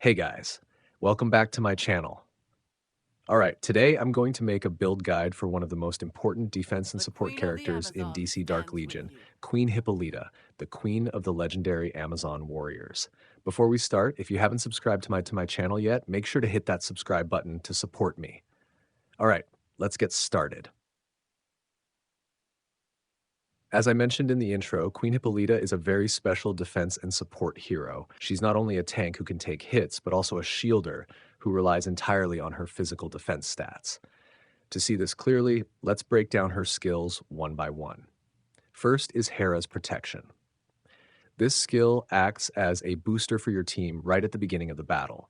Hey guys, welcome back to my channel. Alright, today I'm going to make a build guide for one of the most important defense and The support Queen of the characters in Amazon DC Dark stands with Legion, you. Queen Hippolyta, the queen of the legendary Amazon warriors. Before we start, if you haven't subscribed to my channel yet, make sure to hit that subscribe button to support me. Alright, let's get started. As I mentioned in the intro, Queen Hippolyta is a very special defense and support hero. She's not only a tank who can take hits, but also a shielder who relies entirely on her physical defense stats. To see this clearly, let's break down her skills one by one. First is Hera's Protection. This skill acts as a booster for your team right at the beginning of the battle.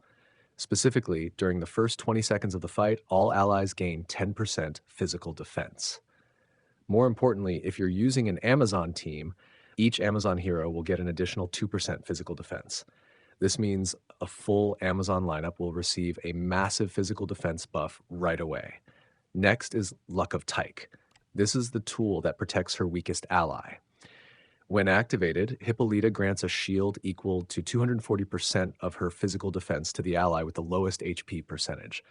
Specifically, during the first 20 seconds of the fight, all allies gain 10% physical defense. More importantly, if you're using an Amazon team, each Amazon hero will get an additional 2% physical defense. This means a full Amazon lineup will receive a massive physical defense buff right away. Next is Luck of Tyke. This is the tool that protects her weakest ally. When activated, Hippolyta grants a shield equal to 240% of her physical defense to the ally with the lowest HP percentage.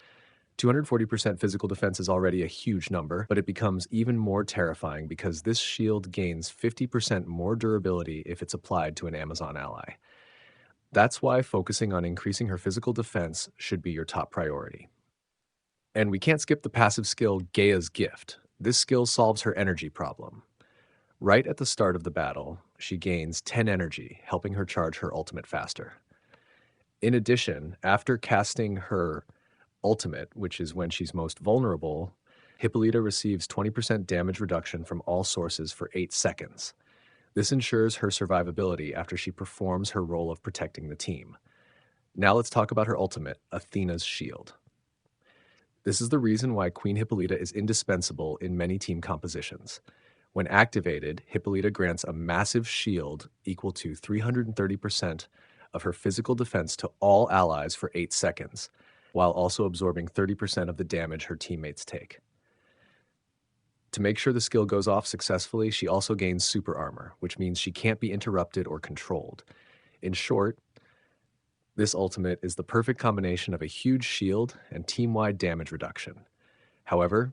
240% physical defense is already a huge number, but it becomes even more terrifying because this shield gains 50% more durability if it's applied to an Amazon ally. That's why focusing on increasing her physical defense should be your top priority. And we can't skip the passive skill Gaia's Gift. This skill solves her energy problem. Right at the start of the battle, she gains 10 energy, helping her charge her ultimate faster. In addition, after casting her ultimate, which is when she's most vulnerable, Hippolyta receives 20% damage reduction from all sources for 8 seconds. This ensures her survivability after she performs her role of protecting the team. Now let's talk about her ultimate, Athena's Shield. This is the reason why Queen Hippolyta is indispensable in many team compositions. When activated, Hippolyta grants a massive shield equal to 330% of her physical defense to all allies for 8 seconds, while also absorbing 30% of the damage her teammates take. To make sure the skill goes off successfully, she also gains super armor, which means she can't be interrupted or controlled. In short, this ultimate is the perfect combination of a huge shield and team-wide damage reduction. However,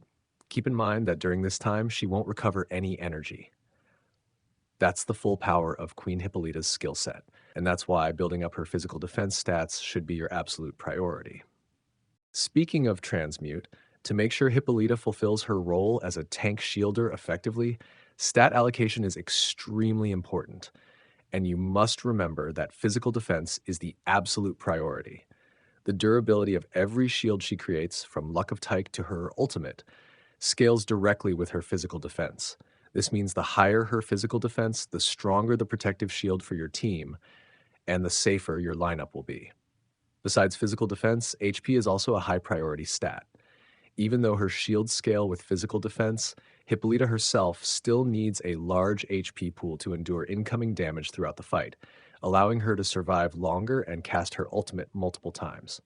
keep in mind that during this time, she won't recover any energy. That's the full power of Queen Hippolyta's skill set, and that's why building up her physical defense stats should be your absolute priority. Speaking of Transmute, to make sure Hippolyta fulfills her role as a tank shielder effectively, stat allocation is extremely important, and you must remember that physical defense is the absolute priority. The durability of every shield she creates, from Luck of Tyke to her ultimate, scales directly with her physical defense. This means the higher her physical defense, the stronger the protective shield for your team, and the safer your lineup will be. Besides physical defense, HP is also a high priority stat. Even though her shields scale with physical defense, Hippolyta herself still needs a large HP pool to endure incoming damage throughout the fight, allowing her to survive longer and cast her ultimate multiple times.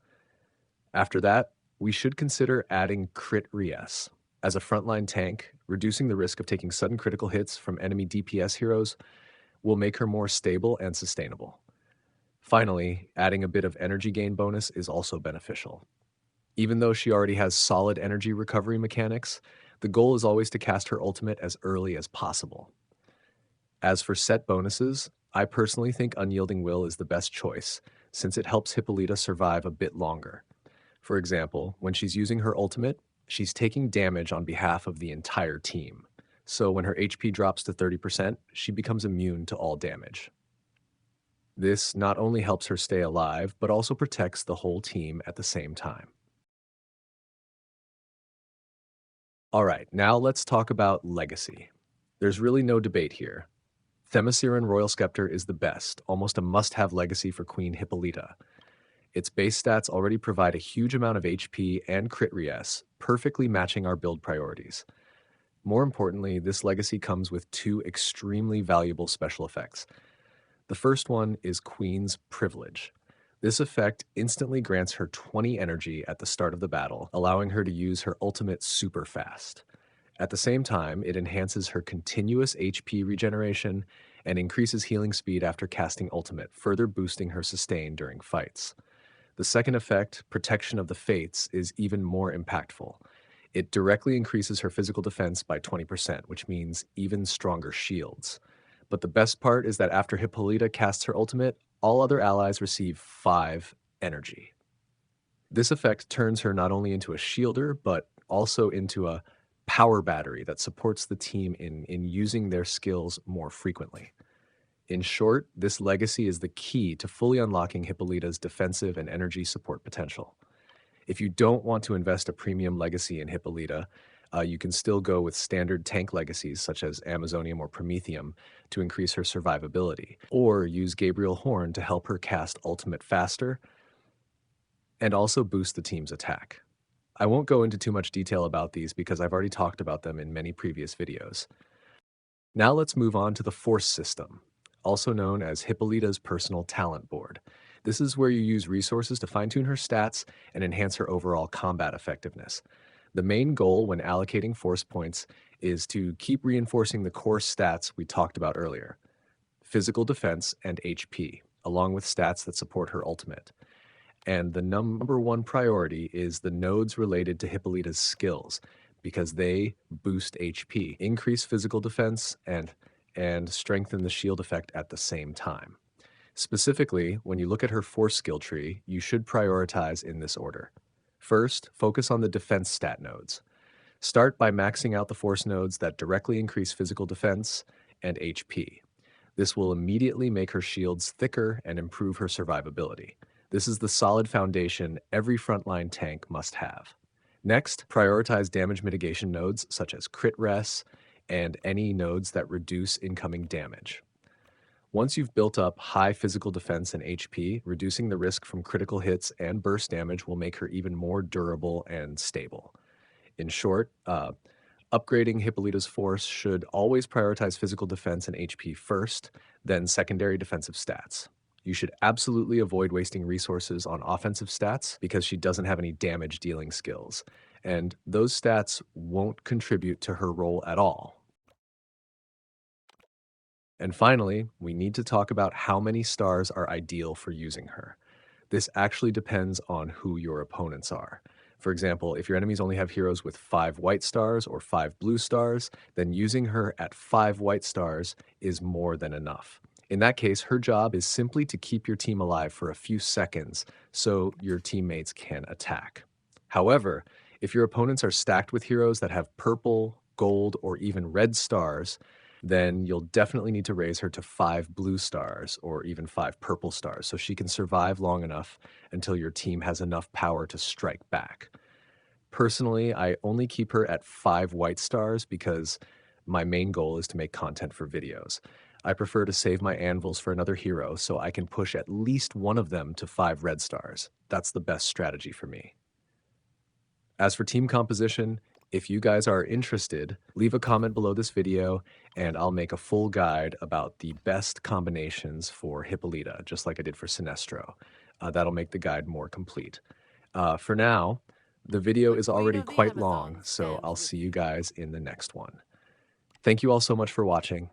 After that, we should consider adding Crit Res. As a frontline tank, reducing the risk of taking sudden critical hits from enemy DPS heroes will make her more stable and sustainable. Finally, adding a bit of energy gain bonus is also beneficial. Even though she already has solid energy recovery mechanics, the goal is always to cast her ultimate as early as possible. As for set bonuses, I personally think Unyielding Will is the best choice, since it helps Hippolyta survive a bit longer. For example, when she's using her ultimate, she's taking damage on behalf of the entire team. So when her HP drops to 30%, she becomes immune to all damage. This not only helps her stay alive, but also protects the whole team at the same time. Alright, now let's talk about Legacy. There's really no debate here. Themysciran Royal Scepter is the best, almost a must-have legacy for Queen Hippolyta. Its base stats already provide a huge amount of HP and crit res, perfectly matching our build priorities. More importantly, this legacy comes with 2 extremely valuable special effects. The first one is Queen's Privilege. This effect instantly grants her 20 energy at the start of the battle, allowing her to use her ultimate super fast. At the same time, it enhances her continuous HP regeneration and increases healing speed after casting ultimate, further boosting her sustain during fights. The second effect, Protection of the Fates, is even more impactful. It directly increases her physical defense by 20%, which means even stronger shields. But the best part is that after Hippolyta casts her ultimate, all other allies receive 5 energy. This effect turns her not only into a shielder, but also into a power battery that supports the team in using their skills more frequently. In short, this legacy is the key to fully unlocking Hippolyta's defensive and energy support potential. If you don't want to invest a premium legacy in Hippolyta, you can still go with standard tank legacies such as Amazonium or Prometheum to increase her survivability, or use Gabriel Horn to help her cast ultimate faster and also boost the team's attack. I won't go into too much detail about these because I've already talked about them in many previous videos. Now let's move on to the Force system, also known as Hippolyta's personal talent board. This is where you use resources to fine-tune her stats and enhance her overall combat effectiveness. The main goal when allocating Force points is to keep reinforcing the core stats we talked about earlier: physical defense and HP, along with stats that support her ultimate. And the number one priority is the nodes related to Hippolyta's skills, because they boost HP, increase physical defense, and strengthen the shield effect at the same time. Specifically, when you look at her force skill tree, you should prioritize in this order. First, focus on the defense stat nodes. Start by maxing out the force nodes that directly increase physical defense and HP. This will immediately make her shields thicker and improve her survivability. This is the solid foundation every frontline tank must have. Next, prioritize damage mitigation nodes such as crit res and any nodes that reduce incoming damage. Once you've built up high physical defense and HP, reducing the risk from critical hits and burst damage will make her even more durable and stable. In short, upgrading Hippolyta's force should always prioritize physical defense and HP first, then secondary defensive stats. You should absolutely avoid wasting resources on offensive stats because she doesn't have any damage dealing skills, and those stats won't contribute to her role at all. And finally, we need to talk about how many stars are ideal for using her. This actually depends on who your opponents are. For example, if your enemies only have heroes with 5 white stars or 5 blue stars, then using her at 5 white stars is more than enough. In that case, her job is simply to keep your team alive for a few seconds so your teammates can attack. However, if your opponents are stacked with heroes that have purple, gold, or even red stars, then you'll definitely need to raise her to 5 blue stars or even 5 purple stars so she can survive long enough until your team has enough power to strike back. Personally, I only keep her at 5 white stars because my main goal is to make content for videos. I prefer to save my anvils for another hero so I can push at least one of them to 5 red stars. That's the best strategy for me. As for team composition, if you guys are interested, leave a comment below this video and I'll make a full guide about the best combinations for Hippolyta, just like I did for Sinestro. That'll make the guide more complete. For now, the video The is Queen already of the quite long, Amazon so stands I'll with see you you. guys in the next one. Thank you all so much for watching.